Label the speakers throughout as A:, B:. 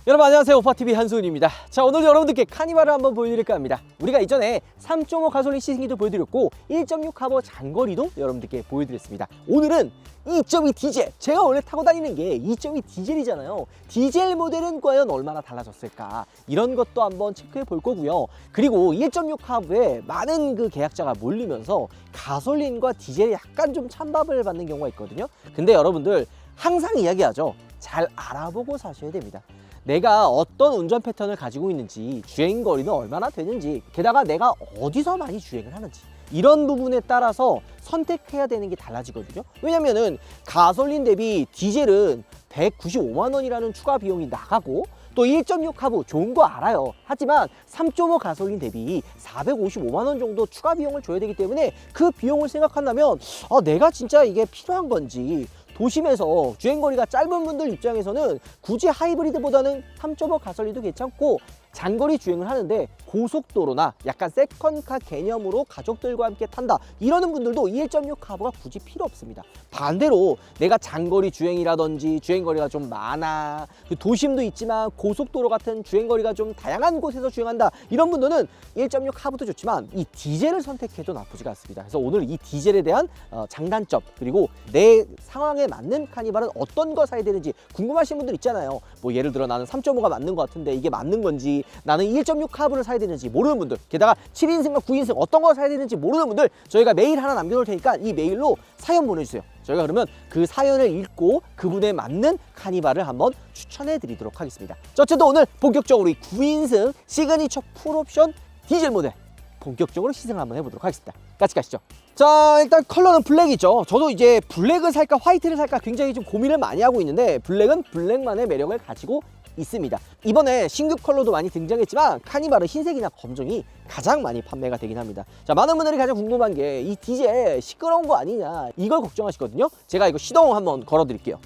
A: 여러분 안녕하세요, 오빠TV 한수훈입니다. 자, 오늘 여러분들께 카니발을 한번 보여드릴까 합니다. 우리가 이전에 3.5 가솔린 시승기도 보여드렸고 1.6 카버 장거리도 여러분들께 보여드렸습니다. 오늘은 2.2 디젤, 제가 원래 타고 다니는 게 2.2 디젤이잖아요. 디젤 모델은 과연 얼마나 달라졌을까, 이런 것도 한번 체크해 볼 거고요. 그리고 1.6 카브에 많은 그 계약자가 몰리면서 가솔린과 디젤이 약간 좀 찬밥을 받는 경우가 있거든요. 근데 여러분들 항상 이야기하죠. 잘 알아보고 사셔야 됩니다. 내가 어떤 운전 패턴을 가지고 있는지, 주행거리는 얼마나 되는지, 게다가 내가 어디서 많이 주행을 하는지, 이런 부분에 따라서 선택해야 되는 게 달라지거든요. 왜냐면은 가솔린 대비 디젤은 195만 원이라는 추가 비용이 나가고, 또 1.6 카브 좋은 거 알아요. 하지만 3.5 가솔린 대비 455만 원 정도 추가 비용을 줘야 되기 때문에 그 비용을 생각한다면 내가 진짜 이게 필요한 건지, 도심에서 주행거리가 짧은 분들 입장에서는 굳이 하이브리드보다는 3.5 가솔린도 괜찮고, 장거리 주행을 하는데 고속도로나 약간 세컨카 개념으로 가족들과 함께 탄다, 이러는 분들도 1.6 카브가 굳이 필요 없습니다. 반대로 내가 장거리 주행이라든지 주행거리가 좀 많아, 도심도 있지만 고속도로 같은 주행거리가 좀 다양한 곳에서 주행한다, 이런 분들은 1.6 카브도 좋지만 이 디젤을 선택해도 나쁘지가 않습니다. 그래서 오늘 이 디젤에 대한 장단점, 그리고 내 상황에 맞는 카니발은 어떤 거 사야 되는지 궁금하신 분들 있잖아요. 뭐 예를 들어 나는 3.5가 맞는 것 같은데 이게 맞는 건지, 나는 1.6 카브를 사야 되는지 모르는 분들, 게다가 7인승과 9인승 어떤 거 사야 되는지 모르는 분들, 저희가 메일 하나 남겨놓을 테니까 이 메일로 사연 보내주세요. 저희가 그러면 그 사연을 읽고 그분에 맞는 카니발을 한번 추천해 드리도록 하겠습니다. 자, 어쨌든 오늘 본격적으로 이 9인승 시그니처 풀옵션 디젤 모델 본격적으로 시승을 한번 해보도록 하겠습니다. 같이 가시죠. 자, 일단 컬러는 블랙이죠. 저도 이제 블랙을 살까 화이트를 살까 굉장히 좀 고민을 많이 하고 있는데, 블랙은 블랙만의 매력을 가지고 있습니다. 이번에 신규 컬러도 많이 등장했지만 카니발은 흰색이나 검정이 가장 많이 판매가 되긴 합니다. 자, 많은 분들이 가장 궁금한 게 이 디젤 시끄러운 거 아니냐, 이걸 걱정하시거든요. 제가 이거 시동 한번 걸어 드릴게요.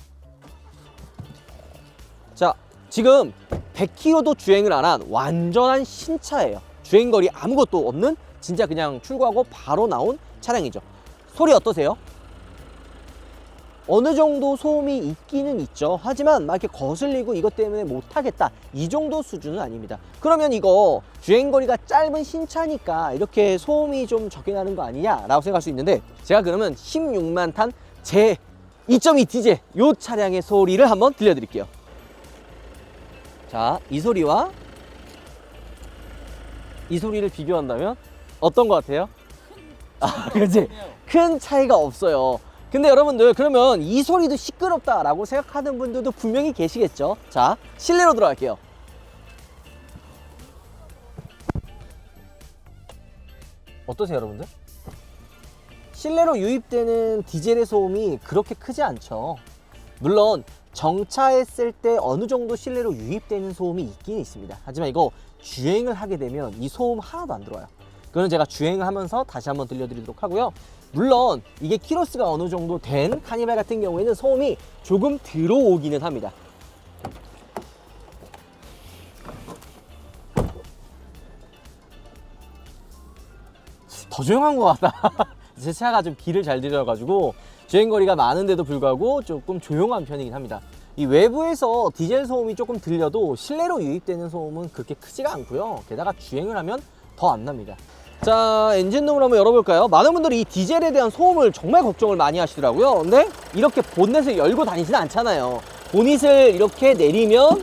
A: 자, 지금 100km도 주행을 안 한 완전한 신차예요. 주행거리 아무것도 없는 진짜 그냥 출고하고 바로 나온 차량이죠. 소리 어떠세요? 어느 정도 소음이 있기는 있죠. 하지만 막 이렇게 거슬리고 이것 때문에 못하겠다, 이 정도 수준은 아닙니다. 그러면 이거 주행거리가 짧은 신차니까 이렇게 소음이 좀 적게 나는 거 아니냐 라고 생각할 수 있는데, 제가 그러면 16만 탄 제 2.2 디젤 이 차량의 소리를 한번 들려드릴게요. 자, 이 소리와 이 소리를 비교한다면 어떤 것 같아요? 그치? 큰 차이가 없어요. 근데 여러분들, 그러면 이 소리도 시끄럽다라고 생각하는 분들도 분명히 계시겠죠. 자, 실내로 들어갈게요. 어떠세요, 여러분들? 실내로 유입되는 디젤의 소음이 그렇게 크지 않죠. 물론 정차했을 때 어느 정도 실내로 유입되는 소음이 있긴 있습니다. 하지만 이거 주행을 하게 되면 이 소음 하나도 안 들어와요. 그건 제가 주행을 하면서 다시 한번 들려드리도록 하고요. 물론 이게 키로수가 어느 정도 된 카니발 같은 경우에는 소음이 조금 들어오기는 합니다. 더 조용한 것 같다. 제 차가 좀 길을 잘 들여가지고 주행거리가 많은데도 불구하고 조금 조용한 편이긴 합니다. 이 외부에서 디젤 소음이 조금 들려도 실내로 유입되는 소음은 그렇게 크지가 않고요. 게다가 주행을 하면 더 안 납니다. 자, 엔진룸을 한번 열어볼까요? 많은 분들이 이 디젤에 대한 소음을 정말 걱정을 많이 하시더라고요. 근데 이렇게 본넷을 열고 다니지는 않잖아요. 보닛을 이렇게 내리면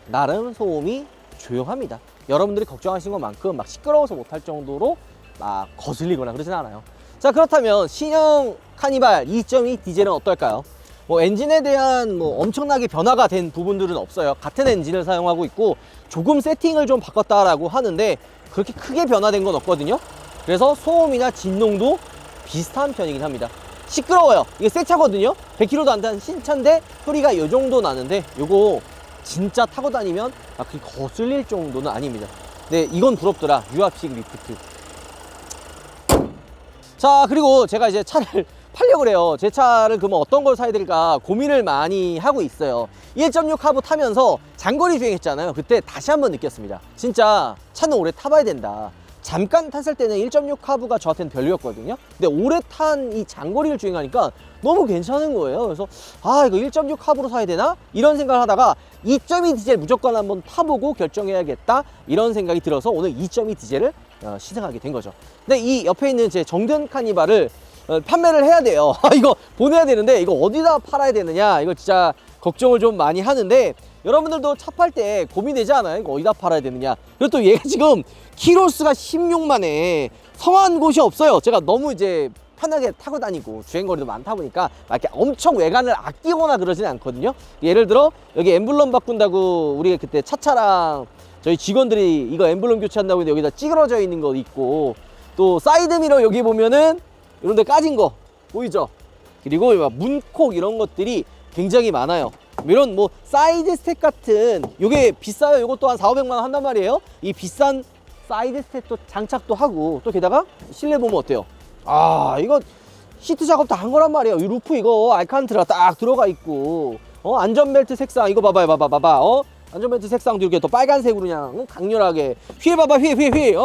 A: 나름 소음이 조용합니다. 여러분들이 걱정하신 것만큼 막 시끄러워서 못할 정도로 막 거슬리거나 그러진 않아요. 자, 그렇다면 신형 카니발 2.2 디젤은 어떨까요? 뭐 엔진에 대한 뭐 엄청나게 변화가 된 부분들은 없어요. 같은 엔진을 사용하고 있고 조금 세팅을 좀 바꿨다라고 하는데 그렇게 크게 변화된 건 없거든요. 그래서 소음이나 진동도 비슷한 편이긴 합니다. 시끄러워요. 이게 새 차거든요. 100km도 안 탄 신차인데 소리가 이 정도 나는데, 요거 진짜 타고 다니면 막 그렇게 거슬릴 정도는 아닙니다. 네, 이건 부럽더라. 유압식 리프트. 자, 그리고 제가 이제 차를 팔려고 그래요. 제 차를 그러면 어떤 걸 사야 될까 고민을 많이 하고 있어요. 1.6 카브 타면서 장거리 주행했잖아요. 그때 다시 한번 느꼈습니다. 진짜 차는 오래 타봐야 된다. 잠깐 탔을 때는 1.6 카브가 저한테는 별로였거든요. 근데 오래 탄 이 장거리를 주행하니까 너무 괜찮은 거예요. 그래서 이거 1.6 카브로 사야 되나? 이런 생각을 하다가 2.2 디젤 무조건 한번 타보고 결정해야겠다 이런 생각이 들어서 오늘 2.2 디젤을 시승하게 된 거죠. 근데 이 옆에 있는 제 정든 카니발을 판매를 해야 돼요. 이거 보내야 되는데 이거 어디다 팔아야 되느냐, 이거 진짜 걱정을 좀 많이 하는데, 여러분들도 차 팔 때 고민되지 않아요? 이거 어디다 팔아야 되느냐. 그리고 또 얘가 지금 키로수가 16만에 성한 곳이 없어요. 제가 너무 이제 편하게 타고 다니고 주행거리도 많다 보니까 이렇게 엄청 외관을 아끼거나 그러진 않거든요. 예를 들어 여기 엠블럼 바꾼다고 우리 그때 차차랑 저희 직원들이 이거 엠블럼 교체한다고 했는데 여기다 찌그러져 있는 거 있고, 또 사이드미러 여기 보면은 이런 데 까진 거 보이죠? 그리고 문콕 이런 것들이 굉장히 많아요. 이런 뭐 사이드 스택 같은, 요게 비싸요. 요것도 한 4,500만 원 한단 말이에요. 이 비싼 사이드 스택도 장착도 하고, 또 게다가 실내 보면 어때요? 아, 이거 시트 작업 다 한 거란 말이에요. 이 루프 이거 알칸트라 딱 들어가 있고, 안전벨트 색상 이거 봐봐요. 봐봐. 안전벨트 색상도 이렇게 또 빨간색으로 그냥 강렬하게 휠 봐봐, 휠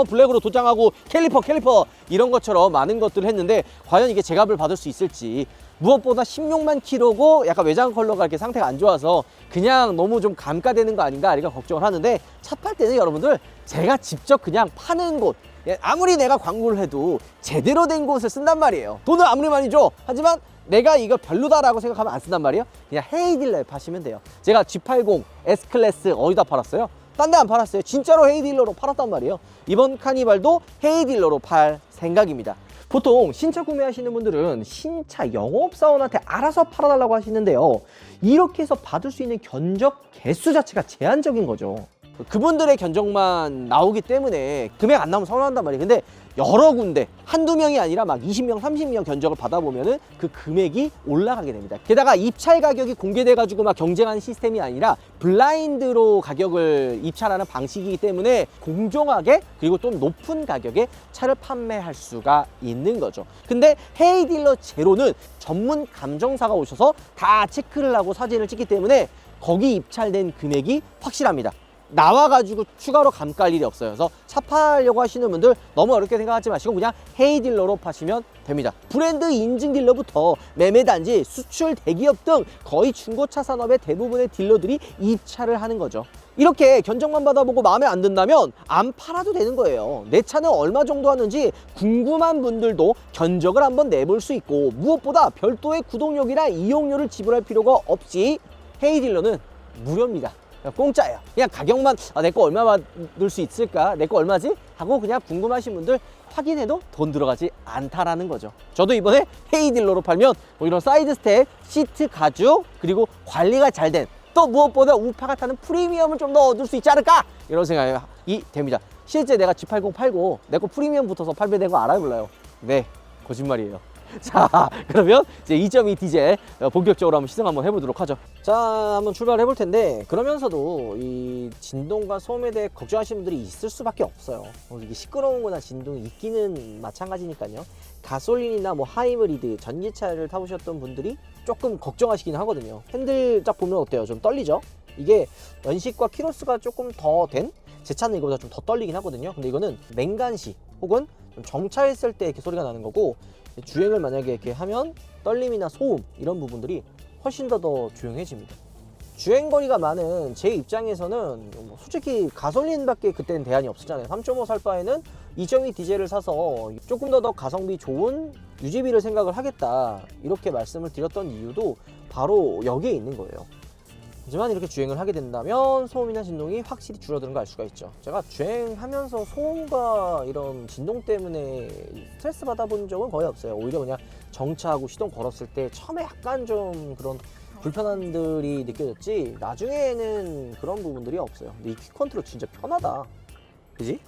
A: 블랙으로 도장하고 캘리퍼 이런 것처럼 많은 것들을 했는데, 과연 이게 제값을 받을 수 있을지. 무엇보다 16만 킬로고 약간 외장 컬러가 이렇게 상태가 안 좋아서 그냥 너무 좀 감가되는 거 아닌가 이렇게 걱정을 하는데, 차 팔 때는 여러분들 제가 직접 그냥 파는 곳, 아무리 내가 광고를 해도 제대로 된 곳을 쓴단 말이에요. 돈을 아무리 많이 줘. 하지만 내가 이거 별로다라고 생각하면 안 쓴단 말이에요. 그냥 헤이딜러에 파시면 돼요. 제가 G80 S클래스 어디다 팔았어요? 딴 데 안 팔았어요. 진짜로 헤이딜러로 팔았단 말이에요. 이번 카니발도 헤이딜러로 팔 생각입니다. 보통 신차 구매하시는 분들은 신차 영업사원한테 알아서 팔아달라고 하시는데요, 이렇게 해서 받을 수 있는 견적 개수 자체가 제한적인 거죠. 그분들의 견적만 나오기 때문에 금액 안 나오면 서운한단 말이에요. 근데 여러 군데 한두 명이 아니라 막 20명 30명 견적을 받아보면은 그 금액이 올라가게 됩니다. 게다가 입찰 가격이 공개돼 가지고 막 경쟁하는 시스템이 아니라 블라인드로 가격을 입찰하는 방식이기 때문에 공정하게, 그리고 좀 높은 가격에 차를 판매할 수가 있는 거죠. 근데 헤이딜러 제로는 전문 감정사가 오셔서 다 체크를 하고 사진을 찍기 때문에 거기 입찰된 금액이 확실합니다. 나와가지고 추가로 감갈 일이 없어요. 그래서 차 팔려고 하시는 분들 너무 어렵게 생각하지 마시고 그냥 헤이딜러로 파시면 됩니다. 브랜드 인증 딜러부터 매매단지, 수출 대기업 등 거의 중고차 산업의 대부분의 딜러들이 입찰을 하는 거죠. 이렇게 견적만 받아보고 마음에 안 든다면 안 팔아도 되는 거예요. 내 차는 얼마 정도 하는지 궁금한 분들도 견적을 한번 내볼 수 있고, 무엇보다 별도의 구독료이나 이용료를 지불할 필요가 없이 헤이딜러는 무료입니다. 공짜예요. 그냥 가격만 내 거 얼마 받을 수 있을까? 내 거 얼마지? 하고 그냥 궁금하신 분들 확인해도 돈 들어가지 않다라는 거죠. 저도 이번에 헤이딜러로 팔면 뭐 이런 사이드 스텝, 시트 가죽, 그리고 관리가 잘 된, 또 무엇보다 우파가 타는 프리미엄을 좀 더 얻을 수 있지 않을까? 이런 생각이 됩니다. 실제 내가 G80 팔고 내 거 프리미엄 붙어서 팔면 거 알아요, 몰라요? 네, 거짓말이에요. 자, 그러면 이제 2.2 디젤 본격적으로 한번 시승 한번 해보도록 하죠. 자, 한번 출발해 볼 텐데, 그러면서도 이 진동과 소음에 대해 걱정하시는 분들이 있을 수밖에 없어요. 이게 시끄러운 거나 진동이 있기는 마찬가지니까요. 가솔린이나 뭐 하이브리드, 전기차를 타보셨던 분들이 조금 걱정하시긴 하거든요. 핸들 딱 보면 어때요? 좀 떨리죠? 이게 연식과 키로수가 조금 더 된 제 차는 이거보다 좀 더 떨리긴 하거든요. 근데 이거는 냉간시 혹은 좀 정차했을 때 이렇게 소리가 나는 거고, 주행을 만약에 이렇게 하면 떨림이나 소음 이런 부분들이 훨씬 더 조용해집니다. 주행거리가 많은 제 입장에서는 뭐 솔직히 가솔린밖에 그때는 대안이 없었잖아요. 3.5 살 바에는 2.2 디젤을 사서 조금 더 가성비 좋은 유지비를 생각을 하겠다, 이렇게 말씀을 드렸던 이유도 바로 여기에 있는 거예요. 하지만 이렇게 주행을 하게 된다면 소음이나 진동이 확실히 줄어드는 걸 알 수가 있죠. 제가 주행하면서 소음과 이런 진동 때문에 스트레스 받아본 적은 거의 없어요. 오히려 그냥 정차하고 시동 걸었을 때 처음에 약간 좀 그런 불편함들이 느껴졌지, 나중에는 그런 부분들이 없어요. 근데 이 퀵 컨트롤 진짜 편하다, 그지?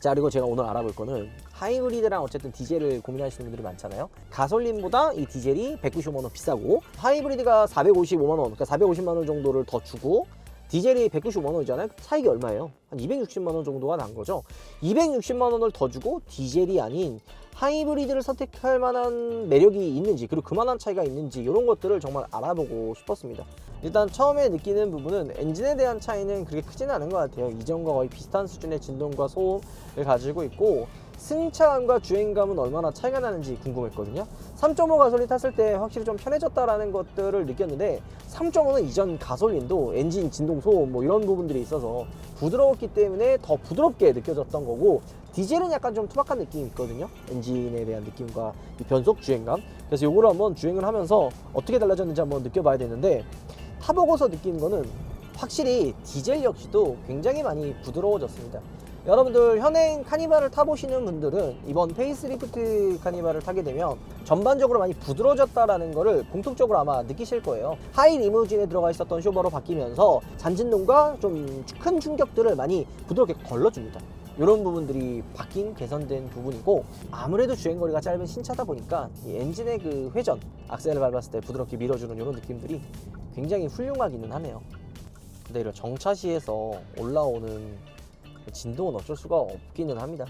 A: 자, 그리고 제가 오늘 알아볼 거는 하이브리드랑 어쨌든 디젤을 고민하시는 분들이 많잖아요. 가솔린보다 이 디젤이 195만 원 비싸고, 하이브리드가 455만 원, 그러니까 450만 원 정도를 더 주고 디젤이 195만 원이잖아요. 차익이 얼마예요? 한 260만 원 정도가 난 거죠. 260만 원을 더 주고 디젤이 아닌 하이브리드를 선택할 만한 매력이 있는지, 그리고 그만한 차이가 있는지, 이런 것들을 정말 알아보고 싶었습니다. 일단 처음에 느끼는 부분은 엔진에 대한 차이는 그렇게 크지는 않은 것 같아요. 이전과 거의 비슷한 수준의 진동과 소음을 가지고 있고, 승차감과 주행감은 얼마나 차이가 나는지 궁금했거든요. 3.5 가솔린 탔을 때 확실히 좀 편해졌다라는 것들을 느꼈는데 3.5는 이전 가솔린도 엔진 진동 소음 뭐 이런 부분들이 있어서 부드러웠기 때문에 더 부드럽게 느껴졌던 거고, 디젤은 약간 좀 투박한 느낌이 있거든요. 엔진에 대한 느낌과 이 변속 주행감. 그래서 요거를 한번 주행을 하면서 어떻게 달라졌는지 한번 느껴봐야 되는데, 타보고서 느끼는 거는 확실히 디젤 역시도 굉장히 많이 부드러워졌습니다. 여러분들 현행 카니발을 타보시는 분들은 이번 페이스리프트 카니발을 타게 되면 전반적으로 많이 부드러워졌다라는 거를 공통적으로 아마 느끼실 거예요. 하이 리무진에 들어가 있었던 쇼버로 바뀌면서 잔진동과 좀 큰 충격들을 많이 부드럽게 걸러줍니다. 이런 부분들이 바뀐 개선된 부분이고, 아무래도 주행거리가 짧은 신차다 보니까 이 엔진의 그 회전, 악셀을 밟았을 때 부드럽게 밀어주는 이런 느낌들이 굉장히 훌륭하기는 하네요. 근데 이런 정차시에서 올라오는 진동은 어쩔 수가 없기는 합니다.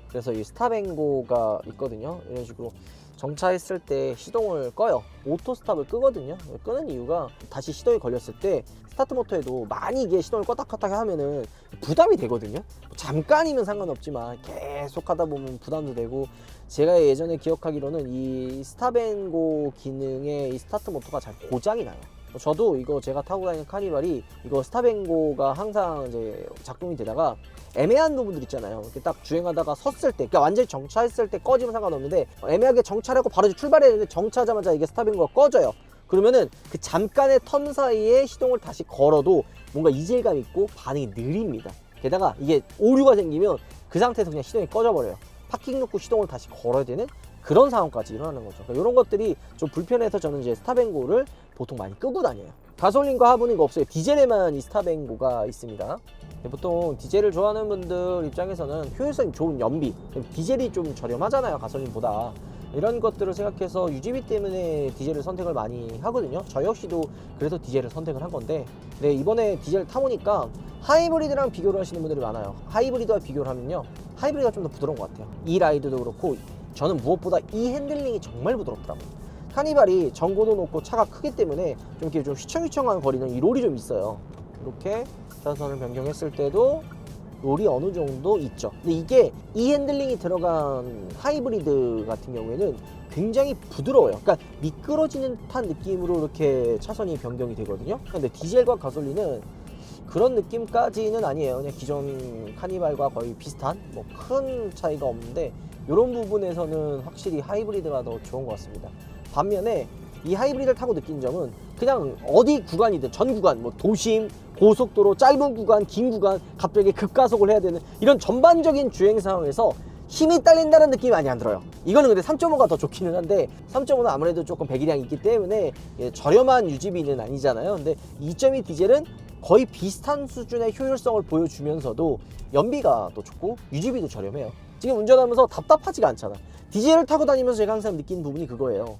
A: 그래서 이 스탑앤고가 있거든요. 이런 식으로 정차했을 때 시동을 꺼요. 오토 스탑을 끄거든요. 끄는 이유가 다시 시동이 걸렸을 때 스타트 모터에도 많이 이게 시동을 껐다 하면은 부담이 되거든요. 잠깐이면 상관없지만 계속 하다 보면 부담도 되고, 제가 예전에 기억하기로는 이 스탑앤고 기능의 이 스타트 모터가 잘 고장이 나요. 저도 이거 제가 타고 다니는 카니발이 이거 스탑앤고가 항상 이제 작동이 되다가 애매한 부분들 있잖아요. 이렇게 딱 주행하다가 섰을 때, 그러니까 완전히 정차했을 때 꺼지면 상관없는데, 애매하게 정차하고 바로 출발해야 되는데 정차하자마자 이게 스탑앤고가 꺼져요. 그러면은 그 잠깐의 텀 사이에 시동을 다시 걸어도 뭔가 이질감 있고 반응이 느립니다. 게다가 이게 오류가 생기면 그 상태에서 그냥 시동이 꺼져버려요. 파킹 놓고 시동을 다시 걸어야 되는 그런 상황까지 일어나는 거죠. 그러니까 이런 것들이 좀 불편해서 저는 이제 스탑앤고를 보통 많이 끄고 다녀요. 가솔린과 하부는 이거 없어요. 디젤에만 이 스탑앤고가 있습니다. 보통 디젤을 좋아하는 분들 입장에서는 효율성이 좋은 연비, 디젤이 좀 저렴하잖아요, 가솔린보다. 이런 것들을 생각해서 유지비 때문에 디젤을 선택을 많이 하거든요. 저 역시도 그래서 디젤을 선택을 한 건데, 네, 이번에 디젤 타보니까 하이브리드랑 비교를 하시는 분들이 많아요. 하이브리드와 비교를 하면요, 하이브리드가 좀 더 부드러운 것 같아요. 이 라이드도 그렇고, 저는 무엇보다 이 핸들링이 정말 부드럽더라고요. 카니발이 전고도 높고 차가 크기 때문에 좀 이렇게 좀 휘청휘청한 거리는 이 롤이 좀 있어요. 이렇게 차선을 변경했을 때도 롤이 어느 정도 있죠. 근데 이게 이 핸들링이 들어간 하이브리드 같은 경우에는 굉장히 부드러워요. 그러니까 미끄러지는 듯한 느낌으로 이렇게 차선이 변경이 되거든요. 근데 디젤과 가솔린은 그런 느낌까지는 아니에요. 그냥 기존 카니발과 거의 비슷한, 뭐 큰 차이가 없는데, 이런 부분에서는 확실히 하이브리드가 더 좋은 것 같습니다. 반면에 이 하이브리드를 타고 느낀 점은 그냥 어디 구간이든 전 구간, 뭐 도심, 고속도로, 짧은 구간, 긴 구간, 갑자기 급가속을 해야 되는 이런 전반적인 주행 상황에서 힘이 딸린다는 느낌이 많이 안 들어요. 이거는 근데 3.5가 더 좋기는 한데, 3.5는 아무래도 조금 배기량이 있기 때문에 저렴한 유지비는 아니잖아요. 근데 2.2 디젤은 거의 비슷한 수준의 효율성을 보여주면서도 연비가 또 좋고 유지비도 저렴해요. 지금 운전하면서 답답하지가 않잖아. 디젤을 타고 다니면서 제가 항상 느낀 부분이 그거예요.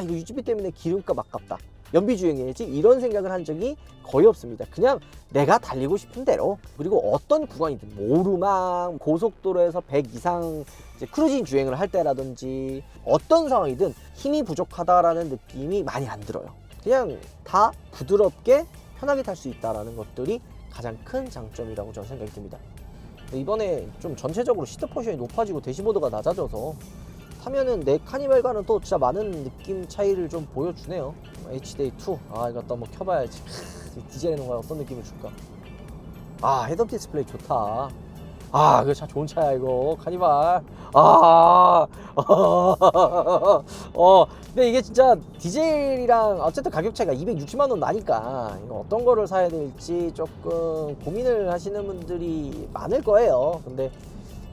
A: 이거 유지비 때문에 기름값 아깝다, 연비 주행해야지, 이런 생각을 한 적이 거의 없습니다. 그냥 내가 달리고 싶은 대로, 그리고 어떤 구간이든 뭐 오르막, 고속도로에서 100 이상 이제 크루징 주행을 할 때라든지 어떤 상황이든 힘이 부족하다라는 느낌이 많이 안 들어요. 그냥 다 부드럽게 편하게 탈 수 있다는 것들이 가장 큰 장점이라고 저는 생각이 듭니다. 이번에 좀 전체적으로 시트 포지션이 높아지고 대시보드가 낮아져서 타면은 내 카니발과는 또 진짜 많은 느낌 차이를 좀 보여주네요. HDI2, 이거 또 한번 켜봐야지. 디젤에 놓은 거 어떤 느낌을 줄까? 헤드업 디스플레이 좋다. 이거 참 좋은 차야, 이거 카니발. 근데 이게 진짜 디젤이랑 어쨌든 가격 차이가 260만 원 나니까 이거 어떤 거를 사야 될지 조금 고민을 하시는 분들이 많을 거예요. 근데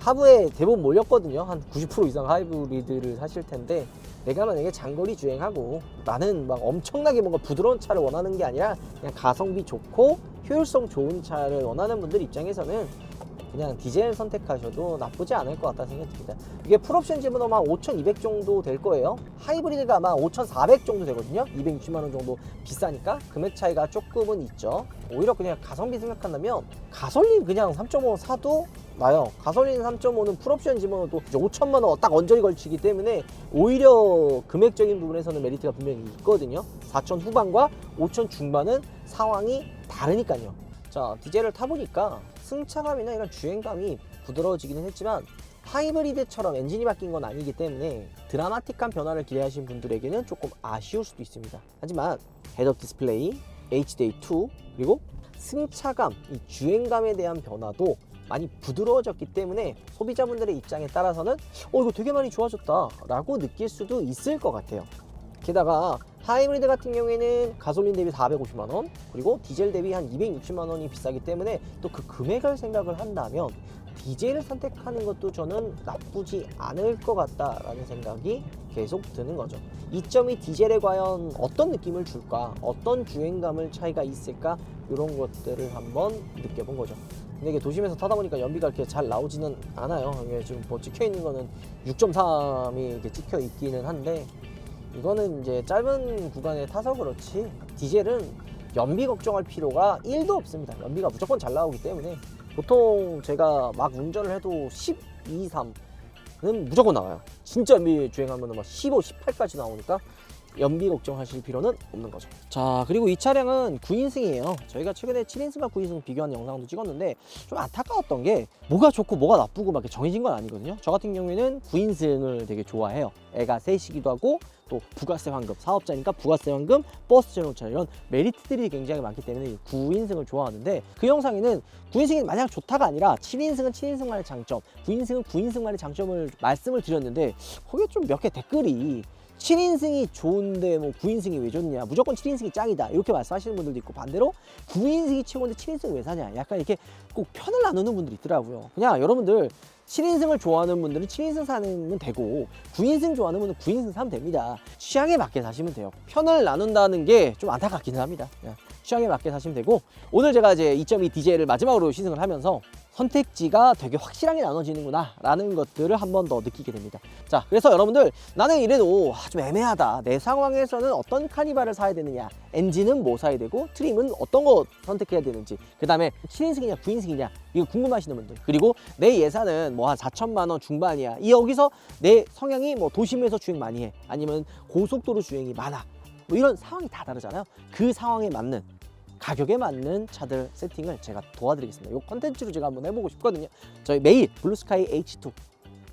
A: 하부에 대부분 몰렸거든요. 한 90% 이상 하이브리드를 사실 텐데, 내가 만약에 장거리 주행하고 나는 막 엄청나게 뭔가 부드러운 차를 원하는 게 아니라 그냥 가성비 좋고 효율성 좋은 차를 원하는 분들 입장에서는 그냥 디젤 선택하셔도 나쁘지 않을 것 같다는 생각이 듭니다. 이게 풀옵션 집어넣으면 한 5,200 정도 될 거예요. 하이브리드가 아마 5,400 정도 되거든요. 260만 원 정도 비싸니까 금액 차이가 조금은 있죠. 오히려 그냥 가성비 생각한다면 가솔린 그냥 3.5 사도 나요. 가솔린 3.5는 풀옵션 집어넣어도 이제 5천만 원 딱 언저리 걸치기 때문에 오히려 금액적인 부분에서는 메리트가 분명히 있거든요. 4천 후반과 5천 중반은 상황이 다르니까요. 자, 디젤을 타보니까 승차감이나 이런 주행감이 부드러워지기는 했지만 하이브리드처럼 엔진이 바뀐 건 아니기 때문에 드라마틱한 변화를 기대하시는 분들에게는 조금 아쉬울 수도 있습니다. 하지만 헤드업 디스플레이, HDA2 그리고 승차감, 이 주행감에 대한 변화도 많이 부드러워졌기 때문에 소비자분들의 입장에 따라서는 이거 되게 많이 좋아졌다 라고 느낄 수도 있을 것 같아요. 게다가 하이브리드 같은 경우에는 가솔린 대비 450만원 그리고 디젤 대비 한 260만원이 비싸기 때문에 또 그 금액을 생각을 한다면 디젤을 선택하는 것도 저는 나쁘지 않을 것 같다라는 생각이 계속 드는 거죠. 2.2 디젤에 과연 어떤 느낌을 줄까, 어떤 주행감을 차이가 있을까, 이런 것들을 한번 느껴본 거죠. 근데 이게 도심에서 타다 보니까 연비가 이렇게 잘 나오지는 않아요. 이게 지금 뭐 찍혀 있는 거는 6.3이 이렇게 찍혀 있기는 한데, 이거는 이제 짧은 구간에 타서 그렇지 디젤은 연비 걱정할 필요가 1도 없습니다. 연비가 무조건 잘 나오기 때문에 보통 제가 막 운전을 해도 12, 3는 무조건 나와요. 진짜 연비 주행하면 막 15, 18까지 나오니까 연비 걱정하실 필요는 없는 거죠. 자, 그리고 이 차량은 9인승이에요. 저희가 최근에 7인승과 9인승 비교하는 영상도 찍었는데 좀 안타까웠던 게 뭐가 좋고 뭐가 나쁘고 막 이렇게 정해진 건 아니거든요. 저 같은 경우에는 9인승을 되게 좋아해요. 애가 셋이기도 하고 또 부가세 환급, 사업자니까 부가세 환급, 버스 전용차 이런 메리트들이 굉장히 많기 때문에 9인승을 좋아하는데, 그 영상에는 9인승이 마냥 좋다가 아니라 7인승은 7인승만의 장점, 9인승은 9인승만의 장점을 말씀을 드렸는데, 거기에 좀 몇 개 댓글이 7인승이 좋은데 뭐 9인승이 왜 좋냐, 무조건 7인승이 짱이다 이렇게 말씀하시는 분들도 있고, 반대로 9인승이 최고인데 7인승 왜 사냐, 약간 이렇게 꼭 편을 나누는 분들이 있더라고요. 그냥 여러분들 7인승을 좋아하는 분들은 7인승 사면 되고 9인승 좋아하는 분들은 9인승 사면 됩니다. 취향에 맞게 사시면 돼요. 편을 나눈다는 게 좀 안타깝긴 합니다. 그냥 취향에 맞게 사시면 되고, 오늘 제가 이제 2.2 디젤을 마지막으로 시승을 하면서 선택지가 되게 확실하게 나눠지는구나 라는 것들을 한 번 더 느끼게 됩니다. 자, 그래서 여러분들 나는 이래도 좀 애매하다, 내 상황에서는 어떤 카니발을 사야 되느냐, 엔진은 뭐 사야 되고 트림은 어떤 거 선택해야 되는지, 그 다음에 7인승이냐 9인승이냐 이거 궁금하시는 분들, 그리고 내 예산은 뭐 한 4천만 원 중반이야, 이 여기서 내 성향이 뭐 도심에서 주행 많이 해 아니면 고속도로 주행이 많아, 뭐 이런 상황이 다 다르잖아요. 그 상황에 맞는, 가격에 맞는 차들 세팅을 제가 도와드리겠습니다. 이 컨텐츠로 제가 한번 해보고 싶거든요. 저희 메일 블루스카이 H2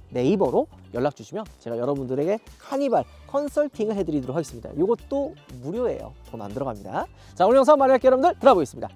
A: 네이버로 연락 주시면 제가 여러분들에게 카니발 컨설팅을 해드리도록 하겠습니다. 이것도 무료예요. 돈 안 들어갑니다. 자, 오늘 영상 마무리할게요. 여러분들 들어보겠습니다.